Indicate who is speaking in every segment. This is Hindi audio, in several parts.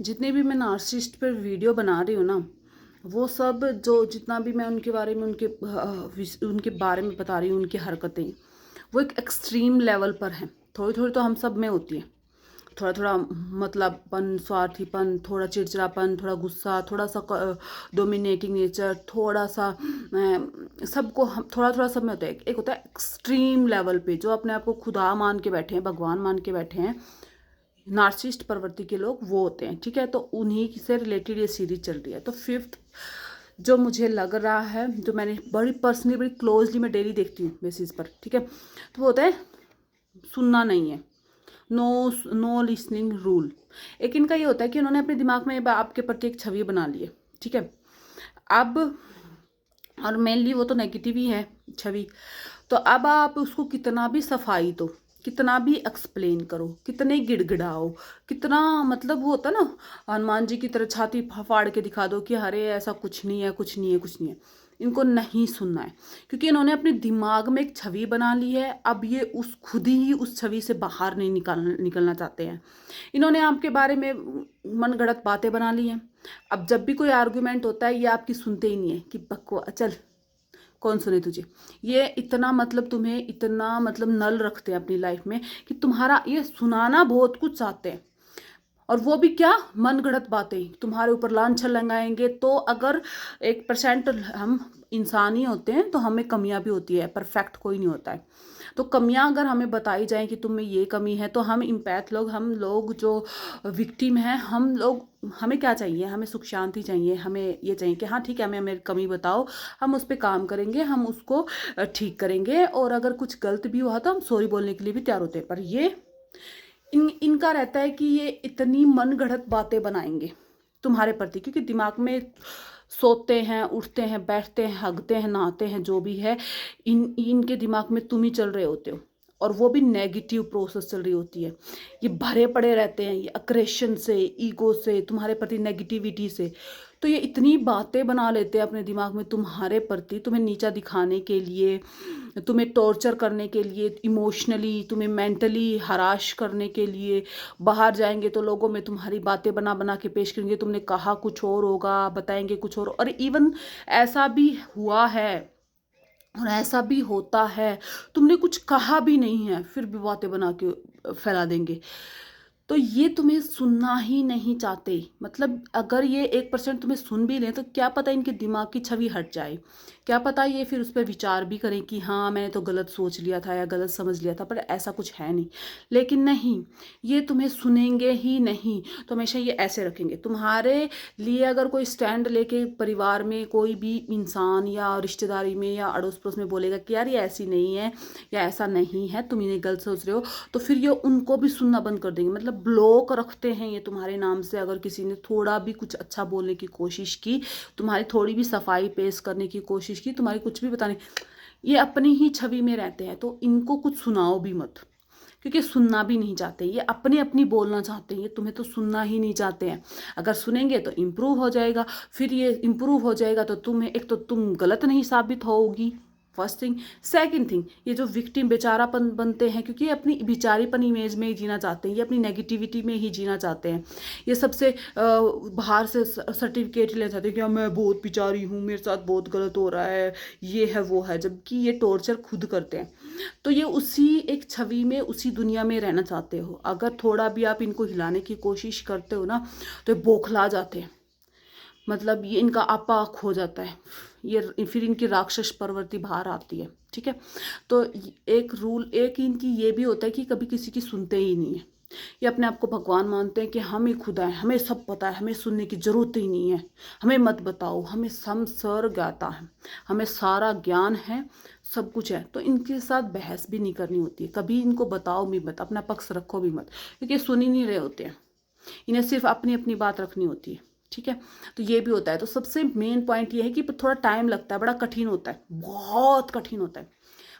Speaker 1: जितने भी मैं नार्सिसिस्ट पर वीडियो बना रही हूँ ना, वो सब जो जितना भी मैं उनके बारे में उनके बारे में बता रही हूँ, उनकी हरकतें वो एक एक्सट्रीम लेवल पर हैं। थोड़ी थोड़ी तो हम सब में होती है, थोड़ा थोड़ा मतलबपन, स्वार्थीपन, थोड़ा चिड़चिड़ापन, थोड़ा गुस्सा, थोड़ा सा डोमिनेटिंग नेचर, थोड़ा सा सबको हम थोड़ा थोड़ा सब में होता है। एक होता है एक्सट्रीम लेवल पे जो अपने आप को खुदा मान के बैठे हैं, भगवान मान के बैठे हैं, नार्सिसिस्ट प्रवृत्ति के लोग वो होते हैं। ठीक है, तो उन्हीं से रिलेटेड ये सीरीज चल रही है। तो फिफ्थ जो मुझे लग रहा है, जो मैंने बड़ी पर्सनली बड़ी क्लोजली मैं डेली देखती हूँ बेसिस पर, ठीक है, तो वो होता है सुनना नहीं है, नो लिसनिंग रूल। एक इनका ये होता है कि उन्होंने अपने दिमाग में आपके प्रति एक छवि बना ली है। ठीक है, अब और मेनली वो तो नेगेटिव ही है छवि। तो अब आप उसको कितना भी सफाई दो, कितना भी एक्सप्लेन करो, कितने गिड़गिड़ाओ, कितना मतलब वो होता ना हनुमान जी की तरह छाती फाड़ के दिखा दो कि अरे ऐसा कुछ नहीं है, कुछ नहीं है, कुछ नहीं है, इनको नहीं सुनना है। क्योंकि इन्होंने अपने दिमाग में एक छवि बना ली है। अब ये उस खुद ही उस छवि से बाहर नहीं निकलना चाहते हैं। इन्होंने आपके बारे में मनगढ़ंत बातें बना ली हैं। अब जब भी कोई आर्गुमेंट होता है ये आपकी सुनते ही नहीं है कि बकवास, चल कौन सुने तुझे। ये इतना मतलब तुम्हें इतना मतलब नल रखते हैं अपनी लाइफ में कि तुम्हारा ये सुनाना बहुत कुछ चाहते हैं। और वो भी क्या, मन गढ़ंत बातें तुम्हारे ऊपर लांछन लगाएंगे। तो अगर 1% हम इंसान ही होते हैं तो हमें कमियां भी होती है, परफेक्ट कोई नहीं होता है। तो कमियां अगर हमें बताई जाएं कि तुम में ये कमी है, तो हम इम्पैथ लोग, हम लोग जो विक्टिम हैं, हम लोग, हमें क्या चाहिए, हमें सुख शांति चाहिए, हमें ये चाहिए कि हाँ ठीक है, हमें मेरी कमी बताओ, हम उस पर काम करेंगे, हम उसको ठीक करेंगे, और अगर कुछ गलत भी हुआ तो हम सॉरी बोलने के लिए भी तैयार होते हैं। पर ये इनका रहता है कि ये इतनी मनगढ़ंत बातें बनाएंगे तुम्हारे प्रति, क्योंकि दिमाग में सोते हैं, उठते हैं, बैठते हैं, हगते हैं, नहाते हैं, जो भी है इनके दिमाग में तुम ही चल रहे होते हो। और वो भी नेगेटिव प्रोसेस चल रही होती है। ये भरे पड़े रहते हैं, ये अग्रेशन से, ईगो से, तुम्हारे प्रति नेगेटिविटी से। तो ये इतनी बातें बना लेते हैं अपने दिमाग में तुम्हारे प्रति, तुम्हें नीचा दिखाने के लिए, तुम्हें टॉर्चर करने के लिए, इमोशनली तुम्हें मेंटली हराश करने के लिए। बाहर जाएंगे तो लोगों में तुम्हारी बातें बना बना के पेश करेंगे, तुमने कहा कुछ और होगा, बताएंगे कुछ और इवन ऐसा भी हुआ है और ऐसा भी होता है, तुमने कुछ कहा भी नहीं है फिर भी बातें बना के फैला देंगे। तो ये तुम्हें सुनना ही नहीं चाहते। मतलब अगर ये 1% तुम्हें सुन भी लें तो क्या पता इनके दिमाग की छवि हट जाए, क्या पता ये फिर उस पर विचार भी करें कि हाँ मैंने तो गलत सोच लिया था या गलत समझ लिया था, पर ऐसा कुछ है नहीं। लेकिन नहीं, ये तुम्हें सुनेंगे ही नहीं। तो हमेशा ये ऐसे रखेंगे तुम्हारे लिए। अगर कोई स्टैंड लेके परिवार में कोई भी इंसान या रिश्तेदारी में या अड़ोस पड़ोस में बोलेगा कि यार ये ऐसी नहीं है या ऐसा नहीं है, तुम इन्हें गलत सोच रहे हो, तो फिर ये उनको भी सुनना बंद कर देंगे। मतलब ब्लॉक रखते हैं ये तुम्हारे नाम से। अगर किसी ने थोड़ा भी कुछ अच्छा बोलने की कोशिश की, तुम्हारी थोड़ी भी सफाई पेश करने की कोशिश की, तुम्हारी कुछ भी बताने, ये अपनी ही छवि में रहते हैं। तो इनको कुछ सुनाओ भी मत, क्योंकि सुनना भी नहीं चाहते। ये अपनी अपनी बोलना चाहते हैं, ये तुम्हें तो सुनना ही नहीं चाहते हैं। अगर सुनेंगे तो इम्प्रूव हो जाएगा, फिर ये इम्प्रूव हो जाएगा तो तुम्हें, एक तो तुम गलत नहीं साबित होगी, फर्स्ट थिंग। सेकंड थिंग, ये जो विक्टिम बेचारापन बनते हैं, क्योंकि ये अपनी बेचारीपन इमेज में ही जीना चाहते हैं, ये अपनी नेगेटिविटी में ही जीना चाहते हैं। ये सबसे बाहर से सर्टिफिकेट ले चाहते हैं कि मैं बहुत बेचारी हूँ, मेरे साथ बहुत गलत हो रहा है, ये है वो है, जबकि ये टॉर्चर खुद करते हैं। तो ये उसी एक छवि में, उसी दुनिया में रहना चाहते हो। अगर थोड़ा भी आप इनको हिलाने की कोशिश करते हो ना, तो ये बौखला जाते हैं। मतलब ये इनका आपा खो जाता है, ये फिर इनकी राक्षस प्रवृत्ति बाहर आती है। ठीक है, तो एक रूल एक इनकी ये भी होता है कि कभी किसी की सुनते ही नहीं है। ये अपने आप को भगवान मानते हैं कि हम ही खुदा हैं, हमें सब पता है, हमें सुनने की जरूरत ही नहीं है, हमें मत बताओ, हमें समसर ज्ञाता है, हमें सारा ज्ञान है, सब कुछ है। तो इनके साथ बहस भी नहीं करनी होती है, कभी इनको बताओ भी मत, अपना पक्ष रखो भी मत, क्योंकि सुन ही नहीं रहे होते हैं। इन्हें सिर्फ अपनी अपनी बात रखनी होती है। ठीक है, तो ये भी होता है। तो सबसे मेन पॉइंट ये है कि थोड़ा टाइम लगता है, बड़ा कठिन होता है, बहुत कठिन होता है।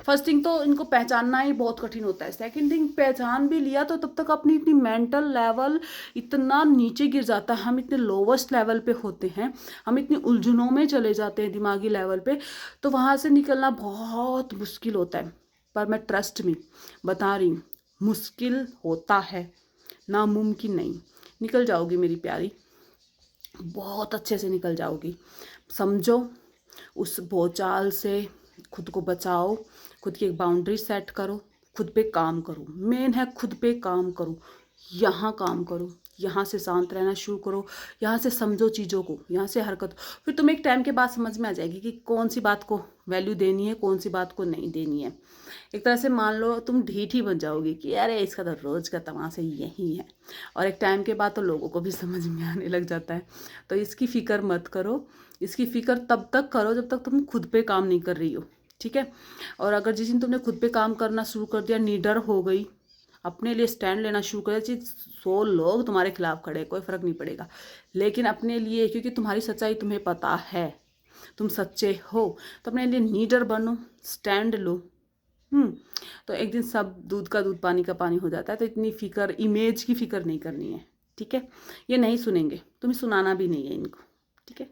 Speaker 1: फर्स्ट थिंग तो इनको पहचानना ही बहुत कठिन होता है। सेकंड थिंग, पहचान भी लिया तो तब तक अपनी इतनी मेंटल लेवल इतना नीचे गिर जाता है, हम इतने लोवेस्ट लेवल पे होते हैं, हम इतनी उलझनों में चले जाते हैं दिमागी लेवल पे, तो वहाँ से निकलना बहुत मुश्किल होता है। पर मैं ट्रस्ट में बता रही हूँ, मुश्किल होता है, नामुमकिन नहीं। निकल जाओगी मेरी प्यारी, बहुत अच्छे से निकल जाओगी। समझो, उस भूचाल से खुद को बचाओ, खुद की एक बाउंड्री सेट करो, खुद पे काम करो। मेन है खुद पे काम करो, यहाँ काम करो, यहाँ से शांत रहना शुरू करो, यहाँ से समझो चीज़ों को, यहाँ से हरकत। फिर तुम्हें एक टाइम के बाद समझ में आ जाएगी कि कौन सी बात को वैल्यू देनी है, कौन सी बात को नहीं देनी है। एक तरह से मान लो तुम ढीठ ही बन जाओगी कि अरे इसका तो रोज़ का तमाशा यही है, और एक टाइम के बाद तो लोगों को भी समझ में आने लग जाता है। तो इसकी फ़िक्र मत करो, इसकी फ़िक्र तब तक करो जब तक तुम खुद पे काम नहीं कर रही हो, ठीक है। और अगर जिस दिन तुमने खुद पे काम करना शुरू कर दिया, निडर हो गई, अपने लिए स्टैंड लेना शुरू कर दिया, 100 लोग तुम्हारे खिलाफ खड़े, कोई फ़र्क नहीं पड़ेगा, लेकिन अपने लिए, क्योंकि तुम्हारी सच्चाई तुम्हें पता है, तुम सच्चे हो, तो अपने लिए नीडर बनो, स्टैंड लो। तो एक दिन सब दूध का दूध पानी का पानी हो जाता है। तो इतनी फ़िक्र, इमेज की फ़िक्र नहीं करनी है, ठीक है। ये नहीं सुनेंगे, तुम्हें सुनाना भी नहीं है इनको, ठीक है।